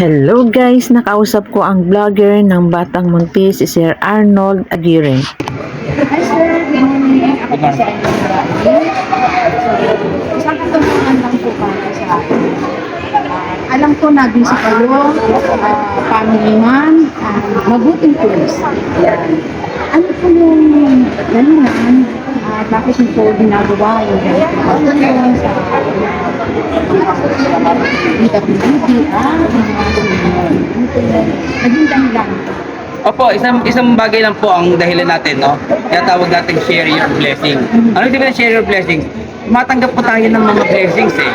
Hello guys, nakausap ko ang vlogger ng Batang Munti, si Sir Arnold Aguirre. Hi sir, good morning. Ako po si Arnold Aguirre. So, isang katanungan lang po para sa akin. Alam ko na busy kayo, family man, mabuting pulis. Ano po yung dahilan, bakit niyo po ginagawa yung ganito sa DWD, naging dahilan. Opo, isang bagay lang po ang dahilan natin, no? Kaya tawag natin share your blessing. Ano ibig sabihin share your blessings? Tumatanggap po tayo ng mga blessings eh.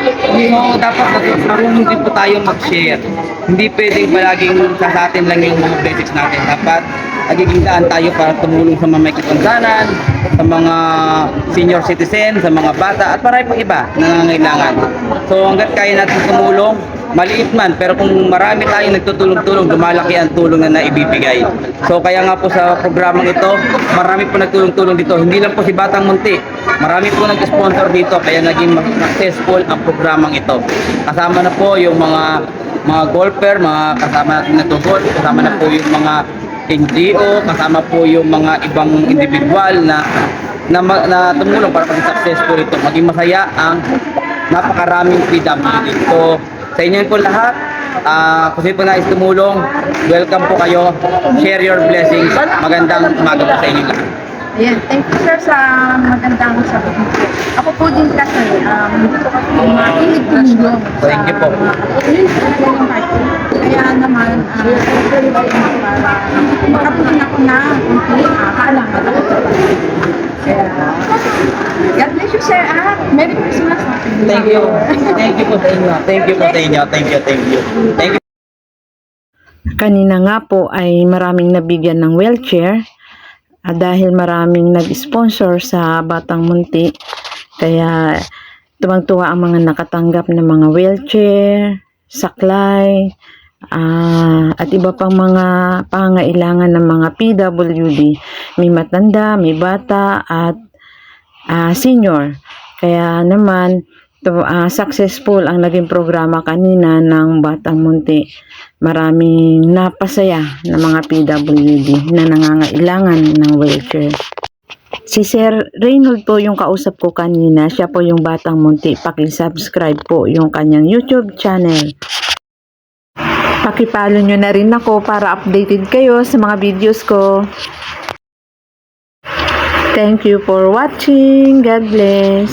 So, dapat marunong din po tayo mag-share. Hindi pwedeng palaging sa atin lang yung mga blessings natin. Dapat nagiging daan tayo para tumulong sa mga may kapansanan, sa mga senior citizen, sa mga bata, at marami pang iba na nangangailangan. So, hanggat kaya natin tumulong, maliit man, pero kung marami tayong nagtutulong-tulong, lumalaki ang tulong na naibibigay. So kaya nga po sa programang ito, marami po nagtulong-tulong dito. Hindi lang po si Batang Munti, marami po nag-sponsor dito, kaya naging successful ang programang ito. Kasama na po yung mga golfer, mga kasama natin nag-golf, kasama na po yung mga NGO, kasama po yung mga ibang individual na tumulong para maging successful ito. Maging masaya ang napakaraming PWD. So, sa inyo po lahat, kung sino po nais tumulong, welcome po kayo. Share your blessings. Magandang umaga po sa inyo lahat. Ayan, thank you sir sa magandang sagot mo. Ako po din kasi, hindi ko kasi makinig tumulong sa Thank you po. Kaya naman, para makapulin ako na kunti, kaalaman ako sa pag-ibig. Kaya, God bless you sir, Merry Christmas. Thank you. Thank you po sa inyo. Thank you po sa inyo. Thank you. Thank you. Thank you. Kanina nga po ay maraming nabigyan ng wheelchair dahil maraming nag-sponsor sa Batang Munti. Kaya tuwang-tuwa ang mga nakatanggap ng mga wheelchair, saklay, at iba pang mga pangailangan ng mga PWD. May matanda, may bata, at senior. Kaya naman, successful ang naging programa kanina ng Batang Munti. Maraming napasaya na mga PWD na nangangailangan ng wheelchair. Si Sir Reynold po yung kausap ko kanina. Siya po yung Batang Munti. Paki-subscribe po yung kanyang YouTube channel. Pakipalo nyo na rin ako para updated kayo sa mga videos ko. Thank you for watching. God bless.